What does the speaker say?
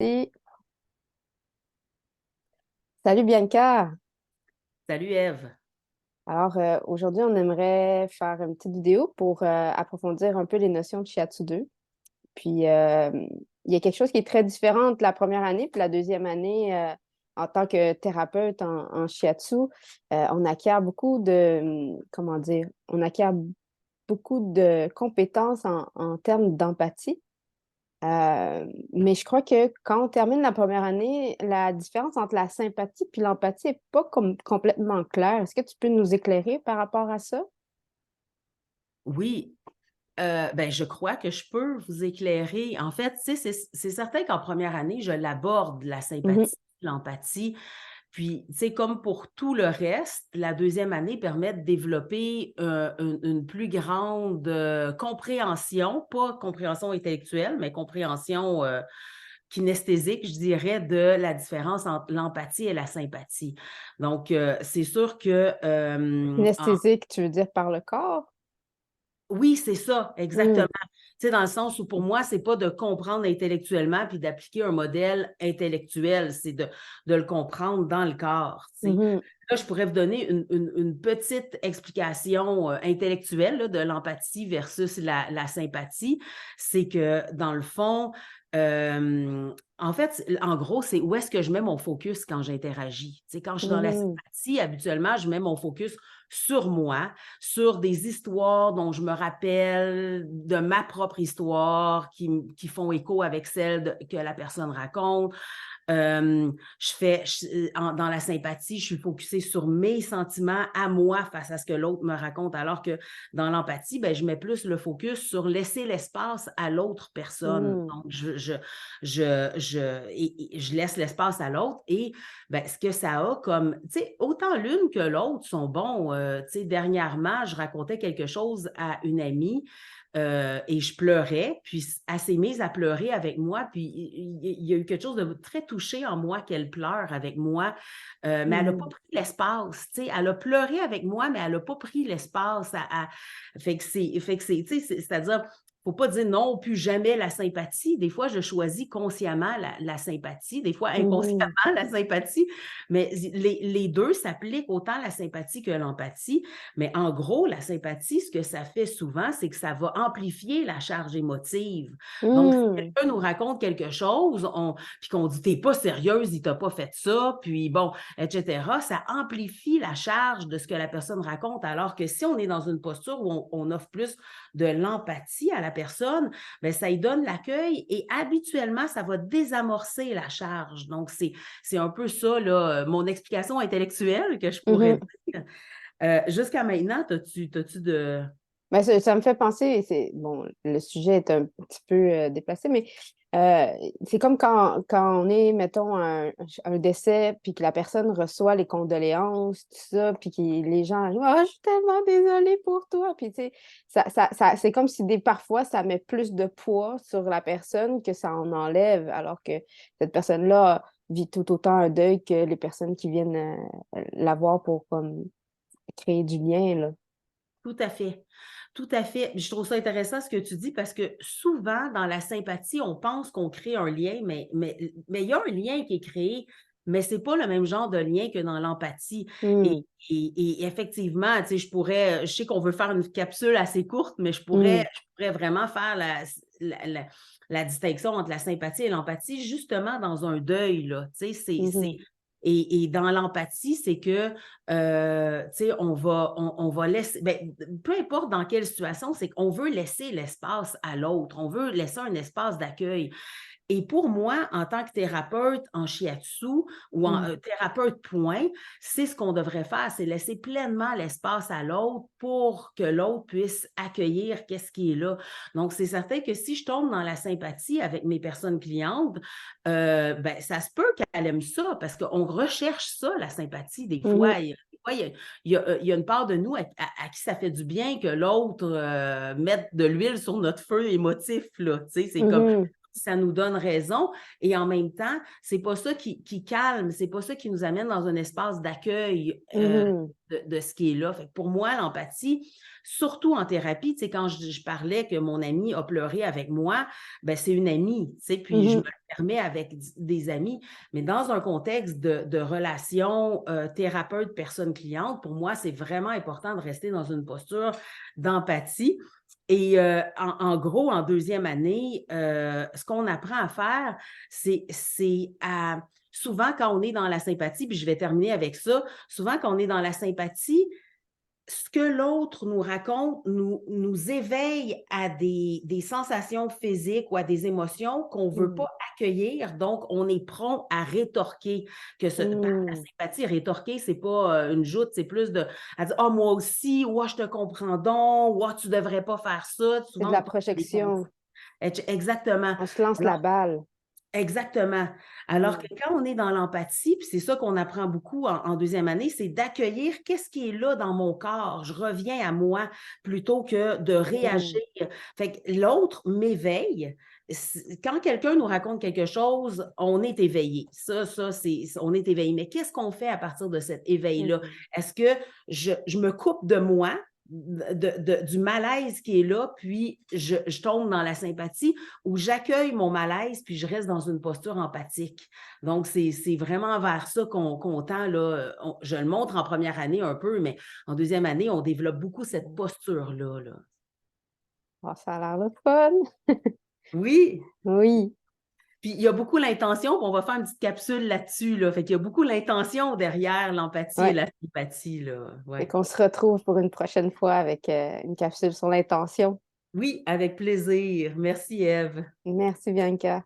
Et salut Bianca. Salut Ève. Alors aujourd'hui, on aimerait faire une petite vidéo pour approfondir un peu les notions de Shiatsu 2. Puis il y a quelque chose qui est très différent entre la première année puis la deuxième année en tant que thérapeute en Shiatsu. On acquiert beaucoup de, comment dire, on acquiert beaucoup de compétences en termes d'empathie. Mais je crois que quand on termine la première année, la différence entre la sympathie et l'empathie n'est pas complètement claire. Est-ce que tu peux nous éclairer par rapport à ça? Oui, ben, je crois que je peux vous éclairer. En fait, tu sais, c'est certain qu'en première année, je l'aborde, la Mhm. sympathie, l'empathie. Puis, tu sais, comme pour tout le reste, la deuxième année permet de développer une plus grande compréhension, pas compréhension intellectuelle, mais compréhension kinesthésique, je dirais, de la différence entre l'empathie et la sympathie. Donc, c'est sûr que Kinesthésique, tu veux dire par le corps? oui, c'est ça, exactement. Mm. Tu sais, dans le sens où pour moi, c'est pas de comprendre intellectuellement puis d'appliquer un modèle intellectuel, c'est de le comprendre dans le corps. Tu sais. Mhm. Là, je pourrais vous donner une petite explication intellectuelle là, de l'empathie versus la sympathie. C'est que dans le fond, en fait, en gros, c'est où est-ce que je mets mon focus quand j'interagis. Tu sais, quand je suis dans la Mhm. sympathie, habituellement, je mets mon focus sur moi, sur des histoires dont je me rappelle, de ma propre histoire qui font écho avec celle que la personne raconte. Dans la sympathie, je suis focusée sur mes sentiments à moi face à ce que l'autre me raconte, alors que dans l'empathie, ben, je mets plus le focus sur laisser l'espace à l'autre personne. Mhm. Donc, je laisse l'espace à l'autre et ben, ce que ça a comme, tu sais, autant l'une que l'autre sont bons. Tu sais, dernièrement, je racontais quelque chose à une amie et je pleurais, puis elle s'est mise à pleurer avec moi, puis il y a eu quelque chose de très touché en moi qu'elle pleure avec moi, mais elle n'a pas Mhm. pris l'espace, tu sais, elle a pleuré avec moi, mais elle n'a pas pris l'espace. Fait que c'est, tu sais, c'est-à-dire, faut pas dire non, plus jamais la sympathie. Des fois, je choisis consciemment la sympathie, des fois inconsciemment Mhm. la sympathie, mais les deux s'appliquent autant la sympathie que l'empathie. Mais en gros, la sympathie, ce que ça fait souvent, c'est que ça va amplifier la charge émotive. Donc, si Mhm. quelqu'un nous raconte quelque chose, puis qu'on dit, t'es pas sérieuse, il t'a pas fait ça, puis bon, etc., ça amplifie la charge de ce que la personne raconte. Alors que si on est dans une posture où on offre plus de l'empathie à la personne, bien, ça lui donne l'accueil et habituellement, ça va désamorcer la charge. Donc, c'est un peu ça, là, mon explication intellectuelle que je pourrais Mhm. dire. Jusqu'à maintenant, t'as-tu de... Ben, ça me fait penser, c'est bon, le sujet est un petit peu déplacé, mais euh, c'est comme quand on est, mettons, un décès, puis que la personne reçoit les condoléances, tout ça, puis que les gens arrivent, ah, je suis tellement désolée pour toi, puis tu sais, c'est comme si parfois ça met plus de poids sur la personne que ça en enlève, alors que cette personne-là vit tout autant un deuil que les personnes qui viennent la voir pour comme créer du lien, là. Tout à fait. Tout à fait. Je trouve ça intéressant ce que tu dis parce que souvent, dans la sympathie, on pense qu'on crée un lien, mais il y a un lien qui est créé, mais c'est pas le même genre de lien que dans l'empathie. Et, Hmm. et effectivement, tu sais, je sais qu'on veut faire une capsule assez courte, mais Hmm. je pourrais vraiment faire la distinction entre la sympathie et l'empathie, justement dans un deuil, là. Tu sais, Mhm. et dans l'empathie, c'est que tu sais, on va laisser, ben, peu importe dans quelle situation, c'est qu'on veut laisser l'espace à l'autre, on veut laisser un espace d'accueil. Et pour moi, en tant que thérapeute en shiatsu ou en Mhm. thérapeute point, c'est ce qu'on devrait faire, c'est laisser pleinement l'espace à l'autre pour que l'autre puisse accueillir qu'est-ce qui est là. Donc, c'est certain que si je tombe dans la sympathie avec mes personnes clientes, ben, ça se peut qu'elle aime ça parce qu'on recherche ça, la sympathie, des Mhm. fois. Il y a une part de nous à qui ça fait du bien que l'autre mette de l'huile sur notre feu émotif, là. Tu sais, c'est comme Mhm. ça nous donne raison. Et en même temps, c'est pas ça qui calme, c'est pas ça qui nous amène dans un espace d'accueil de ce qui est là. Fait que pour moi, l'empathie, surtout en thérapie, tu sais, quand je parlais que mon ami a pleuré avec moi, ben c'est une amie, tu sais, puis je me le permets avec des amis, mais dans un contexte de relation thérapeute-personne-cliente, pour moi, c'est vraiment important de rester dans une posture d'empathie. Et en gros, en deuxième année, ce qu'on apprend à faire, c'est à souvent quand on est dans la sympathie, puis je vais terminer avec ça, souvent quand on est dans la sympathie, ce que l'autre nous raconte nous éveille à des sensations physiques ou à des émotions qu'on ne veut pas accueillir, donc on est prompt à rétorquer. Par la sympathie, rétorquer, ce n'est pas une joute, c'est plus à dire « Ah, moi aussi, ouais, je te comprends donc, ouais, tu ne devrais pas faire ça. » C'est de la projection. Exactement. On se lance la balle. Exactement. Alors que quand on est dans l'empathie, puis c'est ça qu'on apprend beaucoup en deuxième année, c'est d'accueillir qu'est-ce qui est là dans mon corps. Je reviens à moi plutôt que de réagir. Fait que l'autre m'éveille. Quand quelqu'un nous raconte quelque chose, on est éveillé. On est éveillé. Mais qu'est-ce qu'on fait à partir de cet éveil-là? Est-ce que je me coupe de moi, du malaise qui est là, puis je tombe dans la sympathie, ou j'accueille mon malaise, puis je reste dans une posture empathique. Donc, c'est vraiment vers ça qu'on tend, là. Je le montre en première année un peu, mais en deuxième année, on développe beaucoup cette posture-là. Là. Oh, ça a l'air le fun! Oui! Oui. Puis il y a beaucoup l'intention, puis on va faire une petite capsule là-dessus, là. Fait qu'il y a beaucoup l'intention derrière l'empathie et la sympathie, là. Ouais. Fait qu'on se retrouve pour une prochaine fois avec une capsule sur l'intention. Oui, avec plaisir. Merci, Ève. Merci, Bianca.